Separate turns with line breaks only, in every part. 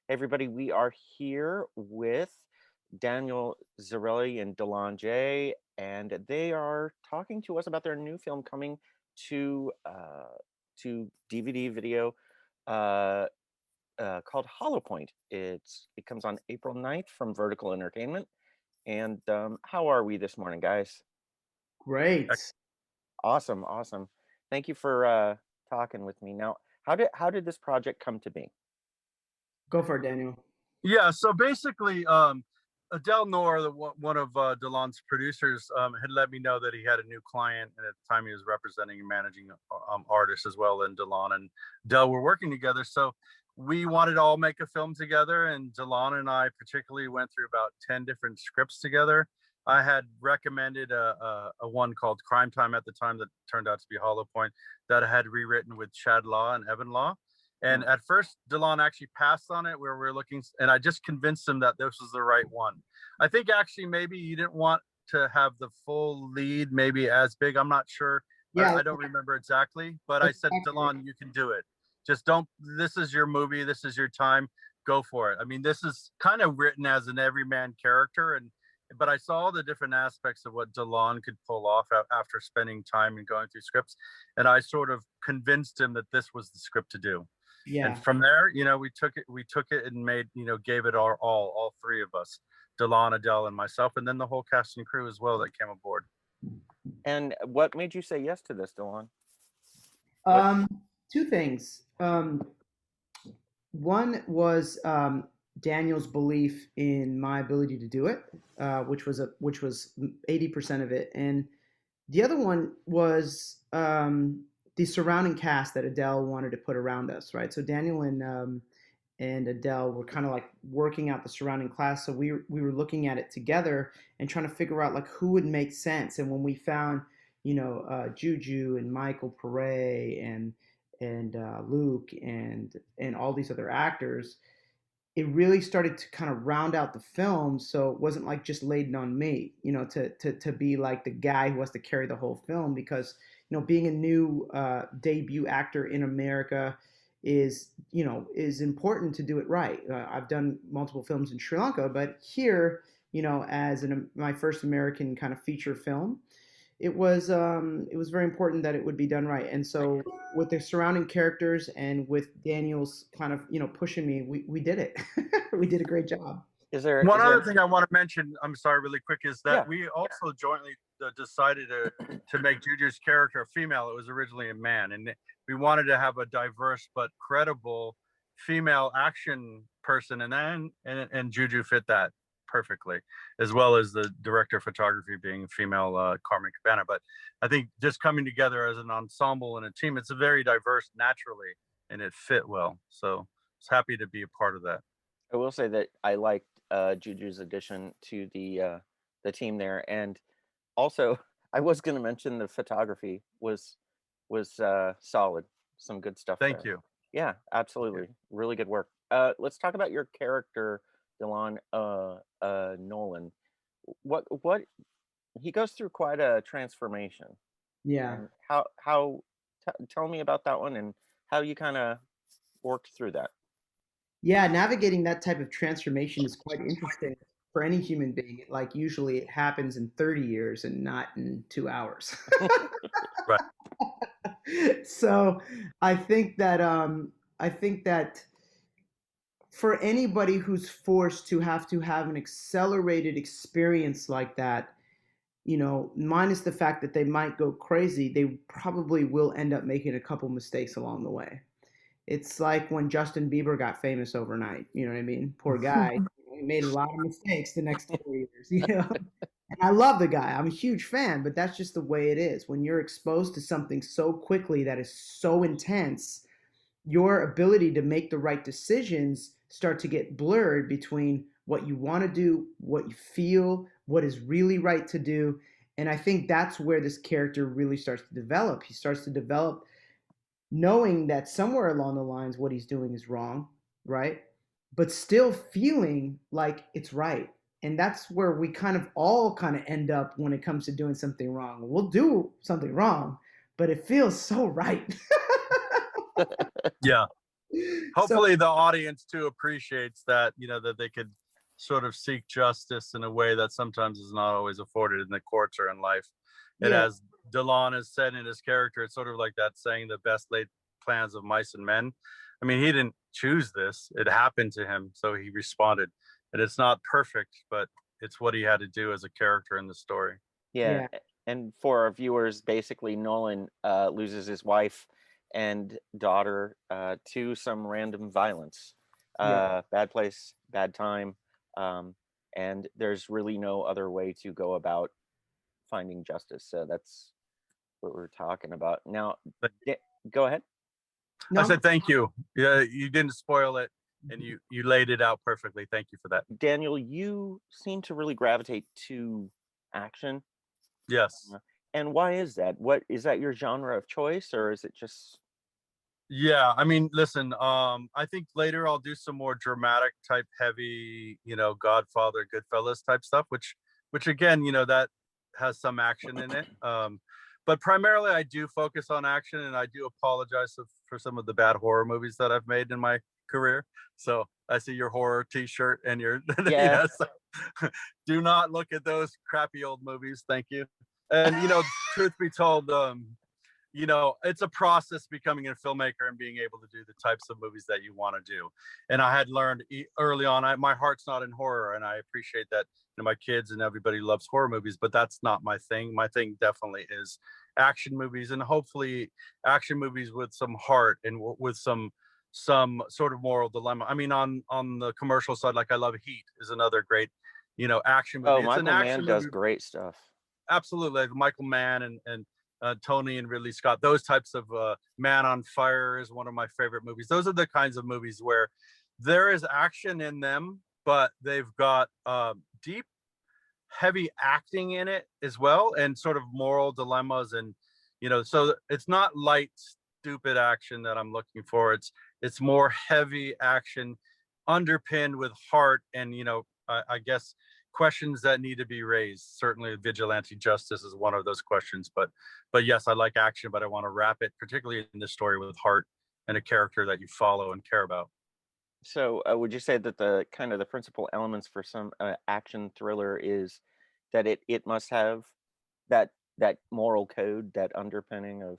Hey everybody, we are here with Daniel Zirilli and Dilan Jay, and they are talking to us about their new film coming to DVD video uh, called Hollow Point. It comes on April 9th from Vertical Entertainment. And how are we this morning, guys?
Great.
Awesome, awesome. Thank you for talking with me. Now, how did this project come to be?
Go for it, Daniel.
Yeah, so basically, Adele Noor, one of Delon's producers, had let me know that he had a new client, and at the time he was representing and managing artists as well. And Delon and Del were working together, so we wanted to all make a film together. And Delon and I particularly went through about 10 different scripts together. I had recommended a one called Crime Time at the time that turned out to be Hollow Point that I had rewritten with Chad Law and Evan Law. And at first, Delon actually passed on it where we were looking, and I just convinced him that this was the right one. I think actually maybe you didn't want to have the full lead, maybe as big. I'm not sure.
Yeah,
I don't remember exactly, but I said, Delon, you can do it. Just don't, this is your movie. This is your time. Go for it. I mean, this is kind of written as an everyman character, but I saw the different aspects of what Delon could pull off after spending time and going through scripts. And I sort of convinced him that this was the script to do.
yeah.
And from there, we took it and made, gave it our all three of us, Delon, Adele, and myself, and then the whole cast and crew as well that came aboard.
And what made you say yes to this, Dilan?
Two things. One was Daniel's belief in my ability to do it, which was 80% of it, and the other one was the surrounding cast that Adele wanted to put around us, right? So Daniel and Adele were kind of like working out the surrounding cast, so we were looking at it together and trying to figure out like who would make sense. And when we found, Juju and Michael Pare and Luke and all these other actors, it really started to kind of round out the film, so it wasn't like just laid on me, to be like the guy who has to carry the whole film, because being a new debut actor in America is important to do it right. I've done multiple films in Sri Lanka, but here, as my first American kind of feature film, it was very important that it would be done right. And so with the surrounding characters and with Daniel's kind of pushing me, we did it. We did a great job.
One other thing I want to mention, I'm sorry, really quick, is that we also jointly decided to make Juju's character a female. It was originally a man, and we wanted to have a diverse but credible female action person, and Juju fit that perfectly, as well as the director of photography being female, Carmen Cabana. But I think just coming together as an ensemble and a team, it's a very diverse naturally, and it fit well. So I was happy to be a part of that.
I will say that I liked Juju's addition to the team there, and also I was going to mention the photography was solid. Some good stuff.
Thank
there.
you.
Yeah, absolutely, really good work. Let's talk about your character, Dilan Nolan. What he goes through quite a transformation.
Yeah.
And tell me about that one and how you kind of worked through that.
Yeah, navigating that type of transformation is quite interesting for any human being. Like usually it happens in 30 years and not in 2 hours.
Right.
So I think that for anybody who's forced to have an accelerated experience like that, minus the fact that they might go crazy, they probably will end up making a couple mistakes along the way. It's like when Justin Bieber got famous overnight. You know what I mean? Poor guy. He made a lot of mistakes the next 4 years. And I love the guy. I'm a huge fan, but that's just the way it is. When you're exposed to something so quickly that is so intense, your ability to make the right decisions start to get blurred between what you want to do, what you feel, what is really right to do. And I think that's where this character really starts to develop. He starts to develop knowing that somewhere along the lines what he's doing is wrong, right? But still feeling like it's right. And that's where we kind of end up when it comes to doing something wrong. We'll do something wrong, but it feels so right.
Yeah.
So
hopefully the audience too appreciates that, that they could sort of seek justice in a way that sometimes is not always afforded in the courts or in life. And
yeah,
as Dilan has said in his character, it's sort of like that saying, the best laid plans of mice and men. I mean, he didn't choose this, it happened to him, so he responded. And it's not perfect, but it's what he had to do as a character in the story.
Yeah,
yeah,
and for our viewers, basically Nolan loses his wife and daughter to some random violence.
yeah,
Bad place, bad time, um, and there's really no other way to go about finding justice. So that's what we're talking about. Now,
But
go ahead.
I
no,
said thank you. Yeah, you didn't spoil it, and you laid it out perfectly. Thank you for that.
Daniel, you seem to really gravitate to action.
Yes.
And why is that? What is that your genre of choice, or is it just
Yeah, I mean, listen, I think later I'll do some more dramatic type heavy, Godfather, Goodfellas type stuff, which again, that has some action in it. But primarily I do focus on action, and I do apologize for some of the bad horror movies that I've made in my career. So I see your horror t-shirt and your
yeah?
so do not look at those crappy old movies. Thank you. And truth be told, it's a process becoming a filmmaker and being able to do the types of movies that you want to do. And I had learned early on, my heart's not in horror, and I appreciate that. My kids and everybody loves horror movies, but that's not my thing. My thing definitely is action movies, and hopefully action movies with some heart and with some sort of moral dilemma. I mean, on the commercial side, like I love Heat is another great action
Oh,
movie. It's an
Michael Mann
action
does
movie,
great stuff.
absolutely, like Michael Mann and Tony and Ridley Scott. Those types of Man on Fire is one of my favorite movies. Those are the kinds of movies where there is action in them, but they've got deep, heavy acting in it as well, and sort of moral dilemmas, and so it's not light, stupid action that I'm looking for. It's more heavy action, underpinned with heart, and I guess questions that need to be raised. Certainly vigilante justice is one of those questions, but yes, I like action, but I want to wrap it, particularly in this story, with heart and a character that you follow and care about.
So, would you say that the kind of the principal elements for some action thriller is that it must have that moral code, that underpinning of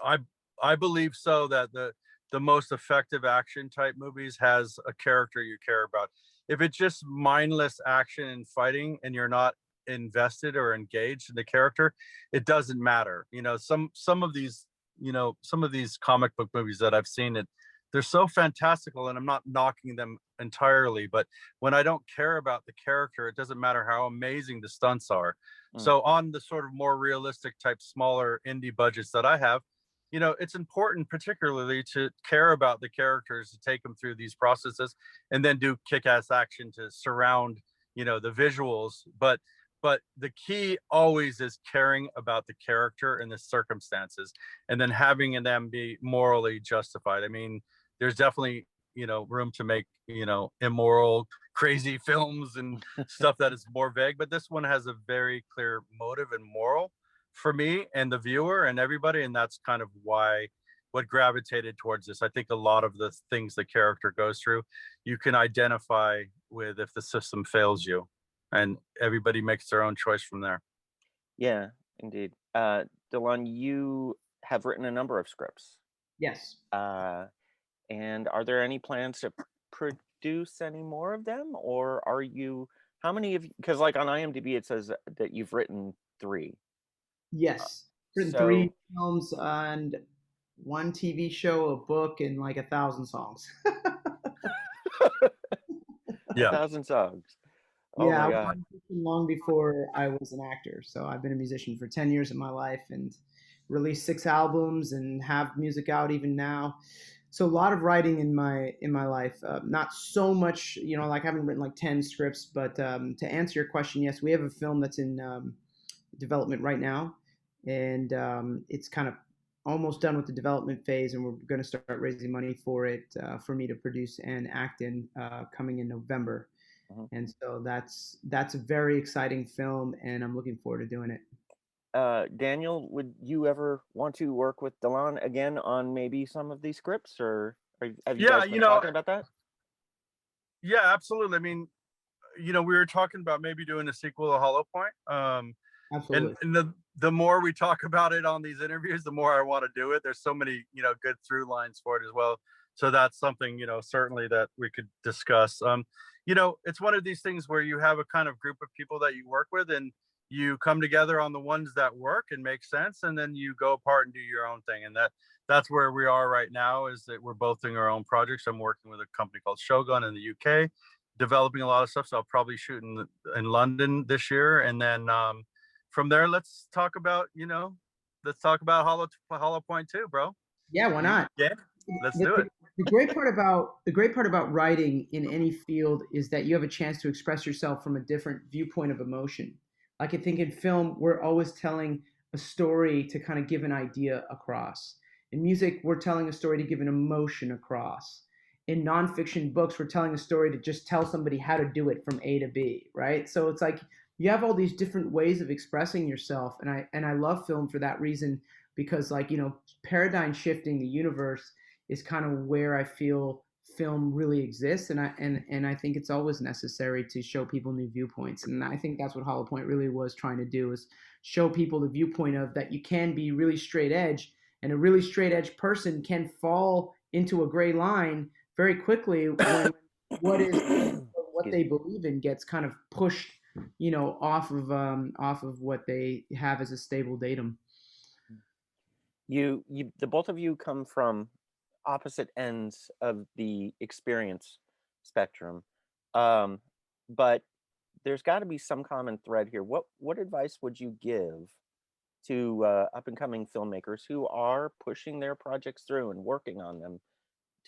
I I believe so, that the most effective action type movies has a character you care about. If it's just mindless action and fighting and you're not invested or engaged in the character, it doesn't matter. Some of these comic book movies that I've seen, they're so fantastical, and I'm not knocking them entirely, but when I don't care about the character, it doesn't matter how amazing the stunts are.
mm,
So on the sort of more realistic type, smaller indie budgets that I have, it's important particularly to care about the characters, to take them through these processes, and then do kick-ass action to surround, the visuals. But the key always is caring about the character and the circumstances, and then having them be morally justified. I mean, there's definitely, room to make, immoral, crazy films and stuff that is more vague, but this one has a very clear motive and moral for me and the viewer and everybody, and that's kind of what gravitated towards this. I think a lot of the things the character goes through, you can identify with if the system fails you, and everybody makes their own choice from there.
yeah, indeed. Dylan, you have written a number of scripts.
yes.
Uh, and are there any plans to produce any more of them, or are you? How many of you? Because like on IMDb it says that you've written 3. Uh,
Yes. Written three
so
films and one TV show, a book, and like 1,000 songs.
a
Yeah.
thousand songs. Oh
Yeah,
my
I was
God.
a musician long before I was an actor. So I've been a musician for 10 years of my life and released 6 albums and have music out even now. So a lot of writing in my life. Not so much, like I haven't written like 10 scripts, but to answer your question, yes, we have a film that's in development right now, and it's kind of almost done with the development phase, and we're going to start raising money for it for me to produce and act in coming in November.
Mhm.
And so that's a very exciting film, and I'm looking forward to doing it.
Daniel, would you ever want to work with Delan again on maybe some of these scripts, or? Have you
Yeah,
guys been talking about that?
yeah, absolutely. I mean, we were talking about maybe doing a sequel to Hollow Point. And
Absolutely.
the more we talk about it on these interviews, the more I want to do it. There's so many, good through lines for it as well. So that's something, certainly that we could discuss. It's one of these things where you have a kind of group of people that you work with, and you come together on the ones that work and make sense, and then you go apart and do your own thing. And that's where we are right now, is that we're both doing our own projects. I'm working with a company called Shogun in the UK, developing a lot of stuff. So I'll probably shoot in London this year, and then from there, let's talk about Hollow Point too, bro.
Yeah, why not?
Yeah, let's
the,
do
the,
it.
the great part about writing in any field is that you have a chance to express yourself from a different viewpoint of emotion. Like I think in film, we're always telling a story to kind of give an idea across. In music, we're telling a story to give an emotion across. In nonfiction books, we're telling a story to just tell somebody how to do it from A to B, right? So it's like you have all these different ways of expressing yourself, and I love film for that reason, because like paradigm shifting the universe is kind of where I feel film really exists, and I think it's always necessary to show people new viewpoints, and I think that's what Hollow Point really was trying to do, is show people the viewpoint of that you can be really straight edge, and a really straight edge person can fall into a gray line very quickly when what is what
Excuse
they
me.
believe in gets kind of pushed, off of what they have as a stable datum.
The both of you come from opposite ends of the experience spectrum, um, but there's got to be some common thread here. What advice would you give to up and coming filmmakers who are pushing their projects through and working on them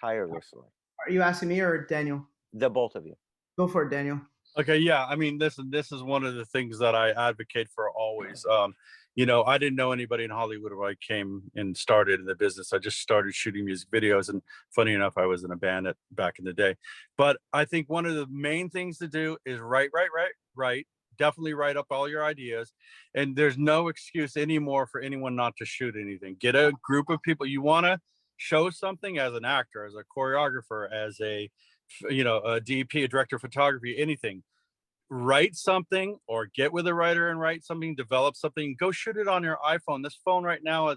tirelessly?
Are you asking me or Daniel?
The both of you.
Go for it, Daniel.
Okay, yeah. I mean, this is one of the things that I advocate for always. I didn't know anybody in Hollywood when I came and started in the business. I just started shooting music videos, and funny enough, I was in a band back in the day. But I think one of the main things to do is write, write, write, write. Definitely write up all your ideas, and there's no excuse anymore for anyone not to shoot anything. Get a group of people you want to show something, as an actor, as a choreographer, as a DP, a director of photography, anything. Write something, or get with a writer and write something, develop something, go shoot it on your iPhone. This phone right now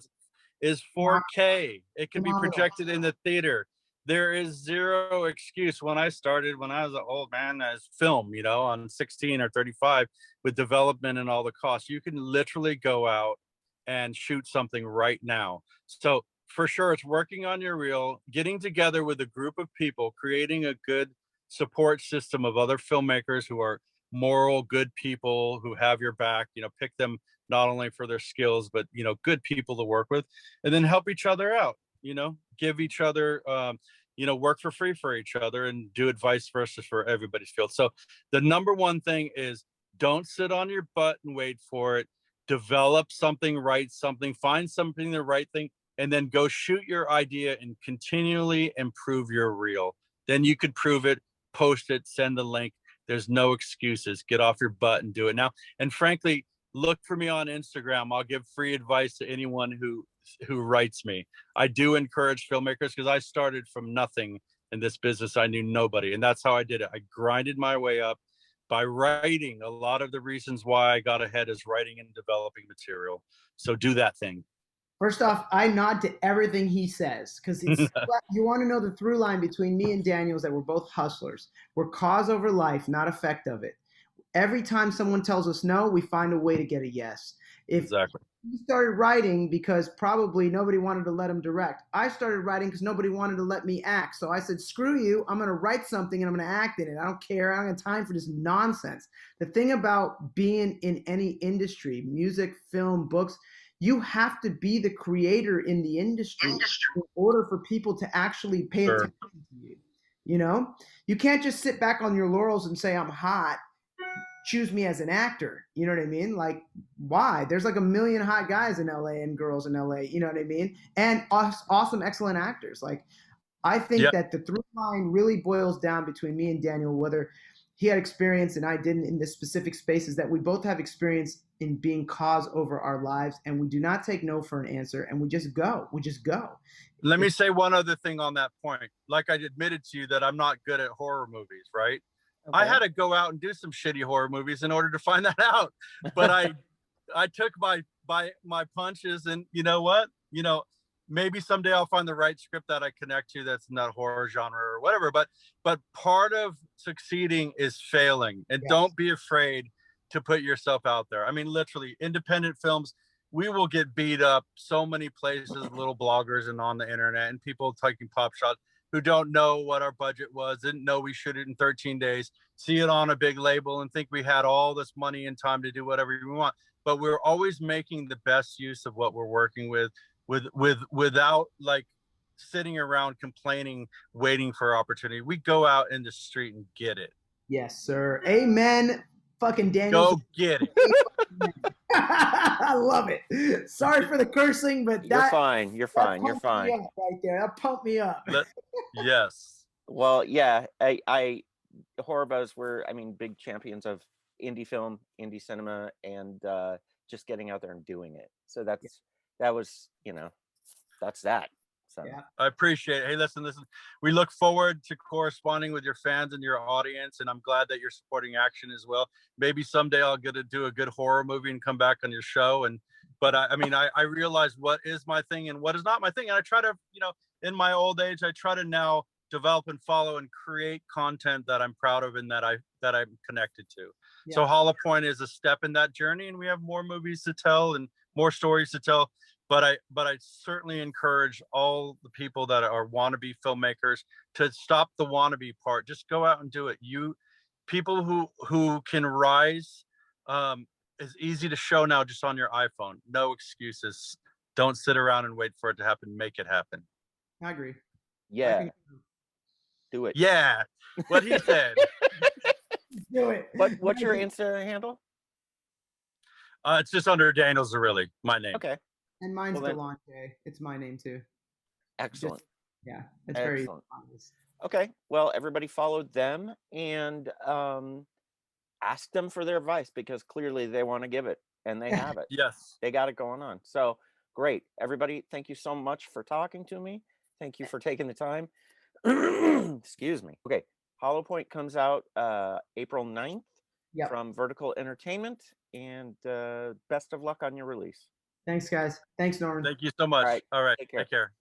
is 4K. It can be
Phenomenal.
projected in the theater. There is zero excuse. When I started, when I was an old man, as film, on 16 or 35, with development and all the costs, you can literally go out and shoot something right now. So for sure, it's working on your reel, getting together with a group of people, creating a good support system of other filmmakers who are moral, good people who have your back. Pick them not only for their skills, but good people to work with, and then help each other out. Give each other, work for each other, and do it vice versa for everybody's field. So the number one thing is, don't sit on your butt and wait for it. Develop something, write something, find something, the right thing, and then go shoot your idea and continually improve your reel. Then you could prove it, post it, send the link. There's no excuses. Get off your butt and do it now. And frankly, look for me on Instagram. I'll give free advice to anyone who writes me. I do encourage filmmakers, because I started from nothing in this business. I knew nobody, and that's how I did it. I grinded my way up by writing. A lot of the reasons why I got ahead is writing and developing material. So do that thing.
First off, I nod to everything he says, because it's you want to know the through line between me and Daniel is that we're both hustlers. We're cause over life, not effect of it. Every time someone tells us no, we find a way to get a yes. If
Exactly.
he started writing because probably nobody wanted to let him direct, I started writing because nobody wanted to let me act. So I said, screw you, I'm going to write something and I'm going to act in it. I don't care. I don't have time for this nonsense. The thing about being in any industry, music, film, books, you have to be the creator in the industry in order for people to actually pay
Sure.
attention to you. You know, you can't just sit back on your laurels and say, I'm hot, choose me as an actor. You know what I mean? Like, why? There's like a million hot guys in LA and girls in LA. You know what I mean? And awesome, excellent actors. Like, I think
Yeah.
that the through line really boils down between me and Daniel, whether he had experience and I didn't in this specific space is that we both have experience in being cause over our lives, and we do not take no for an answer, and we just go. We just go.
Let me say one other thing on that point. Like I admitted to you that I'm not good at horror movies, right? I
Okay.
had to go out and do some shitty horror movies in order to find that out. But I took my punches, and you know what? You know, maybe someday I'll find the right script that I connect to that's in that horror genre or whatever. But part of succeeding is failing, and
Yes.
don't be afraid to put yourself out there. I mean, literally, independent films, we will get beat up so many places, little bloggers and on the internet, and people taking pop shots who don't know what our budget was, didn't know we shoot it in 13 days, see it on a big label and think we had all this money and time to do whatever we want. But we're always making the best use of what we're working without like sitting around complaining, waiting for opportunity. We go out in the street and get it.
Yes, sir. Amen. Fucking Daniel.
Go get it.
I love it. Sorry for the cursing, but
You're fine. You're fine. You're
pumped me
fine.
up right there. That pumped me up.
Yes.
Well, yeah, I Horror Buzz were, I mean, big champions of indie film, indie cinema, and just getting out there and doing it. So that was, you know, that's that. So
Yeah.
I appreciate it. Hey, listen, we look forward to corresponding with your fans and your audience, and I'm glad that you're supporting action as well. Maybe someday I'll get to do a good horror movie and come back on your show. But I mean, I realize what is my thing and what is not my thing. And I try to, you know, in my old age, I try to now develop and follow and create content that I'm proud of and that I'm connected to.
Yeah.
So Hollow Point is a step in that journey, and we have more movies to tell and more stories to tell. But I certainly encourage all the people that are wannabe filmmakers to stop the wannabe part. Just go out and do it. People who can rise, is easy to show now just on your iPhone. No excuses. Don't sit around and wait for it to happen. Make it happen.
I agree.
yeah, do it.
Yeah, what he said.
Do it.
What's your Insta handle?
It's just under Daniel Zirilli, my name.
Okay.
And mine's
Well,
Dilan Jay. It's my name too.
Excellent.
Yeah, it's
Excellent.
very honest.
Okay. Well, everybody followed them and ask them for their advice, because clearly they want to give it and they have it.
Yes.
They got it going on. So great. Everybody, thank you so much for talking to me. Thank you for taking the time. Excuse me. Okay. Hollow Point comes out April 9th from Vertical Entertainment, and best of luck on your release.
Thanks, guys. Thanks, Norman.
Thank you so much. All right.
Take care.
Take care.